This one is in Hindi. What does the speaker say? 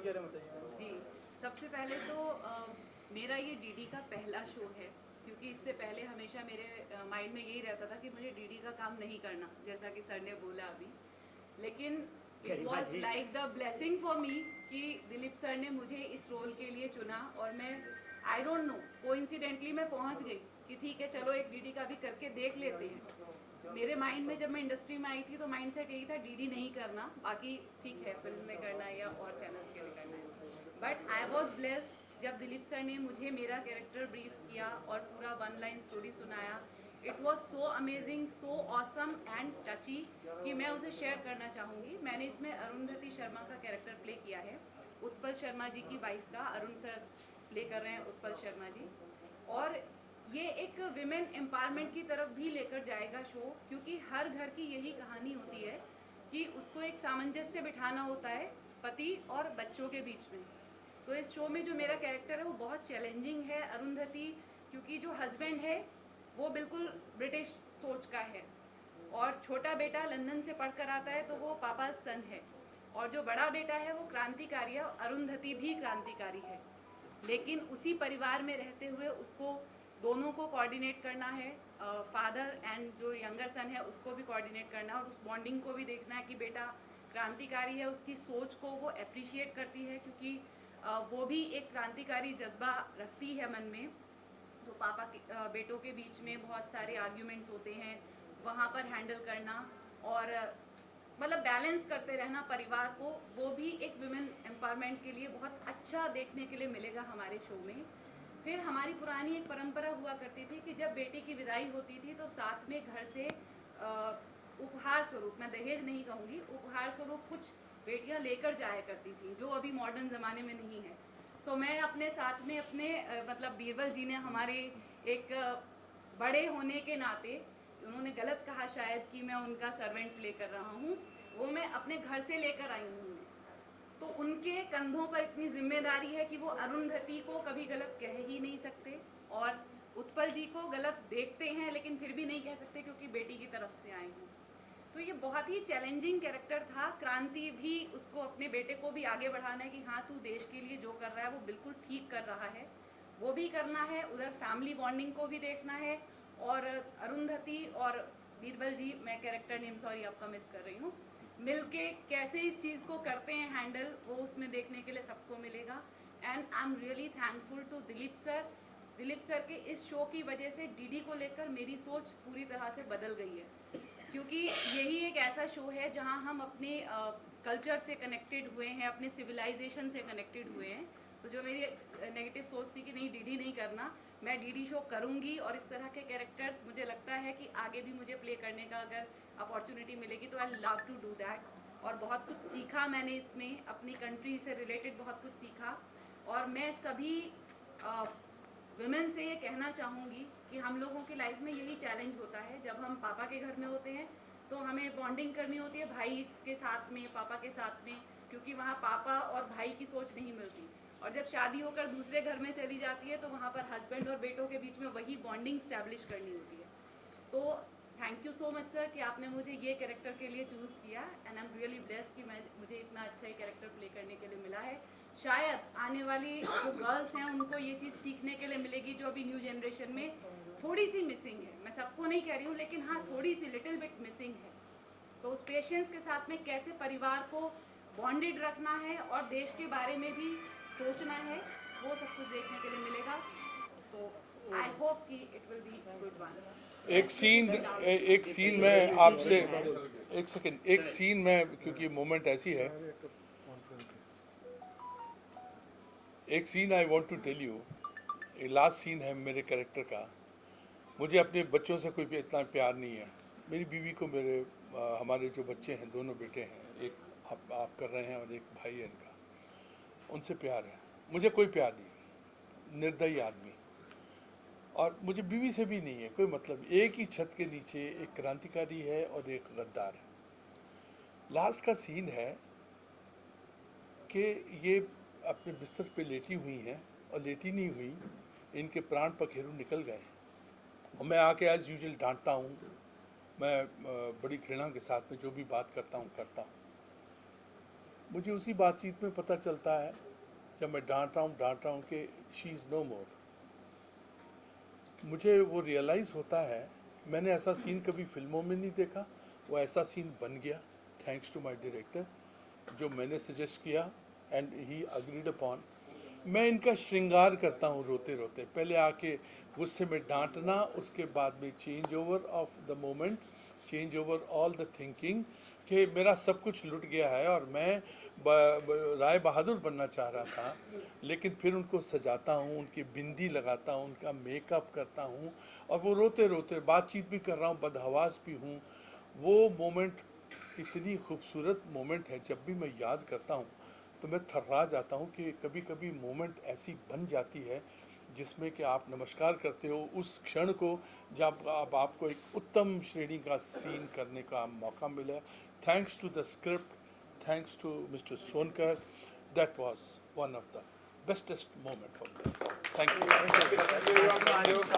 के बारे में बताइए। जी, सबसे पहले तो मेरा ये डीडी का पहला शो है, क्योंकि इससे पहले हमेशा मेरे माइंड में यही रहता था कि मुझे डीडी का काम नहीं करना, जैसा कि सर ने बोला अभी। लेकिन it was like the blessing for me कि दिलीप सर ने मुझे इस रोल के लिए चुना, और मैं आई डोंट नो, कोइंसिडेंटली मैं पहुंच गई कि ठीक है चलो एक डीडी का भी करके देख लेते हैं। मेरे माइंड में जब मैं इंडस्ट्री में आई थी तो माइंड सेट यही था डीडी नहीं करना, बाकी ठीक है फिल्म में करना है या और चैनल्स के लिए करना है। बट आई वॉज ब्लेस्ड जब दिलीप सर ने मुझे मेरा कैरेक्टर ब्रीफ किया और पूरा 1 लाइन स्टोरी सुनाया। It was so amazing, so awesome and टची कि मैं उसे शेयर करना चाहूँगी। मैंने इसमें अरुंधति शर्मा का कैरेक्टर प्ले किया है, उत्पल शर्मा जी की वाइफ का अरुण सर प्ले कर रहे हैं, उत्पल शर्मा जी। और ये एक विमेन एम्पावरमेंट की तरफ भी लेकर जाएगा शो, क्योंकि हर घर की यही कहानी होती है कि उसको एक सामंजस्य बिठाना होता है पति और बच्चों के बीच में। तो इस शो में जो मेरा कैरेक्टर है वो बहुत चैलेंजिंग है। अरुंधति, क्योंकि जो हस्बैंड है वो बिल्कुल ब्रिटिश सोच का है, और छोटा बेटा लंदन से पढ़कर आता है तो वो पापा सन है, और जो बड़ा बेटा है वो क्रांतिकारी है, अरुंधति भी क्रांतिकारी है। लेकिन उसी परिवार में रहते हुए उसको दोनों को कोऑर्डिनेट करना है, फादर एंड जो यंगर सन है उसको भी कोऑर्डिनेट करना है, और उस बॉन्डिंग को भी देखना है कि बेटा क्रांतिकारी है, उसकी सोच को वो अप्रिशिएट करती है, क्योंकि वो भी एक क्रांतिकारी जज्बा रखती है मन में। तो पापा के बेटों के बीच में बहुत सारे आर्ग्यूमेंट्स होते हैं, वहाँ पर हैंडल करना और मतलब बैलेंस करते रहना परिवार को, वो भी एक वुमेन एम्पावरमेंट के लिए बहुत अच्छा देखने के लिए मिलेगा हमारे शो में। फिर हमारी पुरानी एक परंपरा हुआ करती थी कि जब बेटी की विदाई होती थी तो साथ में घर से उपहार स्वरूप, मैं दहेज नहीं कहूँगी, उपहार स्वरूप कुछ बेटियां लेकर जाया करती थी, जो अभी मॉडर्न ज़माने में नहीं है। तो मैं अपने साथ में अपने मतलब बीरबल जी ने हमारे एक बड़े होने के नाते, उन्होंने गलत कहा शायद कि मैं उनका सर्वेंट प्ले कर रहा हूँ, वो मैं अपने घर से लेकर आई हूँ। तो उनके कंधों पर इतनी जिम्मेदारी है कि वो अरुंधति को कभी गलत कह ही नहीं सकते, और उत्पल जी को गलत देखते हैं लेकिन फिर भी नहीं कह सकते क्योंकि बेटी की तरफ से आए हैं। तो ये बहुत ही चैलेंजिंग कैरेक्टर था। क्रांति भी, उसको अपने बेटे को भी आगे बढ़ाना है कि हाँ तू देश के लिए जो कर रहा है वो बिल्कुल ठीक कर रहा है, वो भी करना है, उधर फैमिली बॉन्डिंग को भी देखना है। और अरुंधति और बीरबल जी, मैं कैरेक्टर नेम सॉरी आपका मिस कर रही हूँ, मिलके कैसे इस चीज़ को करते हैं हैंडल, वो उसमें देखने के लिए सबको मिलेगा। And I am really thankful to Dilip sir. Dilip sir के इस शो की वजह से डीडी को लेकर मेरी सोच पूरी तरह से बदल गई है, क्योंकि यही एक ऐसा शो है जहां हम अपने कल्चर से कनेक्टेड हुए हैं, अपने सिविलाइजेशन से कनेक्टेड हुए हैं। तो जो मेरी नेगेटिव सोच थी कि नहीं डीडी नहीं करना, मैं डीडी शो करूंगी, और इस तरह के कैरेक्टर्स मुझे लगता है कि आगे भी मुझे प्ले करने का अगर अपॉर्चुनिटी मिलेगी तो I love to do that. और बहुत कुछ सीखा मैंने इसमें, अपनी कंट्री से रिलेटेड बहुत कुछ सीखा। और मैं सभी वुमेन से ये कहना चाहूँगी कि हम लोगों की लाइफ में यही चैलेंज होता है, जब हम पापा के घर में होते हैं तो हमें बॉन्डिंग करनी होती है भाई के साथ में, पापा के साथ में, क्योंकि वहाँ पापा और भाई की सोच नहीं मिलती। और जब शादी होकर दूसरे घर में चली जाती है तो वहाँ पर हस्बैंड और बेटों के बीच में वही बॉन्डिंग स्टैब्लिश करनी होती है। तो thank you so much sir कि आपने मुझे ये कैरेक्टर के लिए चूज़ किया, and I am really blessed कि मुझे इतना अच्छा ही कैरेक्टर प्ले करने के लिए मिला है। शायद आने वाली जो गर्ल्स हैं उनको ये चीज़ सीखने के लिए मिलेगी, जो अभी न्यू जनरेशन में थोड़ी सी मिसिंग है। मैं सबको नहीं कह रही हूँ, लेकिन हाँ थोड़ी सी लिटिल बिट मिसिंग है। तो उस पेशेंस के साथ में कैसे परिवार को बॉन्डेड रखना है और देश के बारे में भी सोचना है, वो सब कुछ देखने के लिए मिलेगा। तो आई होप कि it will be good one. एक सीन में आपसे एक सेकंड, एक सीन में, क्योंकि मोमेंट ऐसी है, एक scene I want to tell you. Last scene है मेरे कैरेक्टर का। मुझे अपने बच्चों से कोई भी इतना प्यार नहीं है। मेरी बीवी को हमारे जो बच्चे हैं, दोनों बेटे हैं, एक आप कर रहे हैं और एक भाई है इनका, उनसे प्यार है। मुझे कोई प्यार नहीं, निर्दयी आदमी। और मुझे बीवी से भी नहीं है कोई मतलब। एक ही छत के नीचे एक क्रांतिकारी है और एक गद्दार है। लास्ट का सीन है कि ये अपने बिस्तर पे लेटी हुई हैं और लेटी नहीं हुई, इनके प्राण पखेरु निकल गए। और मैं आके एज यूजुअल डांटता हूँ, मैं बड़ी घृणा के साथ में जो भी बात करता हूँ। मुझे उसी बातचीत में पता चलता है जब मैं डांट रहा हूँ कि शी इज़ नो मोर। मुझे वो रियलाइज़ होता है, मैंने ऐसा सीन कभी फिल्मों में नहीं देखा, वो ऐसा सीन बन गया थैंक्स टू माय डायरेक्टर, जो मैंने सजेस्ट किया एंड ही अग्रीड अपॉन। मैं इनका श्रृंगार करता हूँ रोते रोते, पहले आके गुस्से में डांटना, उसके बाद में change over of the moment, change over all the thinking कि मेरा सब कुछ लुट गया है और मैं राय बहादुर बनना चाह रहा था, लेकिन फिर उनको सजाता हूँ, उनकी बिंदी लगाता हूँ, उनका मेकअप करता हूँ और वो रोते रोते बातचीत भी कर रहा हूँ, बदहवास भी हूँ। वो मोमेंट इतनी खूबसूरत मोमेंट है, जब भी मैं याद करता हूँ तो मैं थर्रा जाता हूँ कि कभी कभी मोमेंट ऐसी बन जाती है जिसमें कि आप नमस्कार करते हो उस क्षण को जब आपको एक उत्तम श्रेणी का सीन करने का मौका मिला। Thanks to the script, thanks to Mr. Sonkar, that was one of the bestest moment for me. Thank you.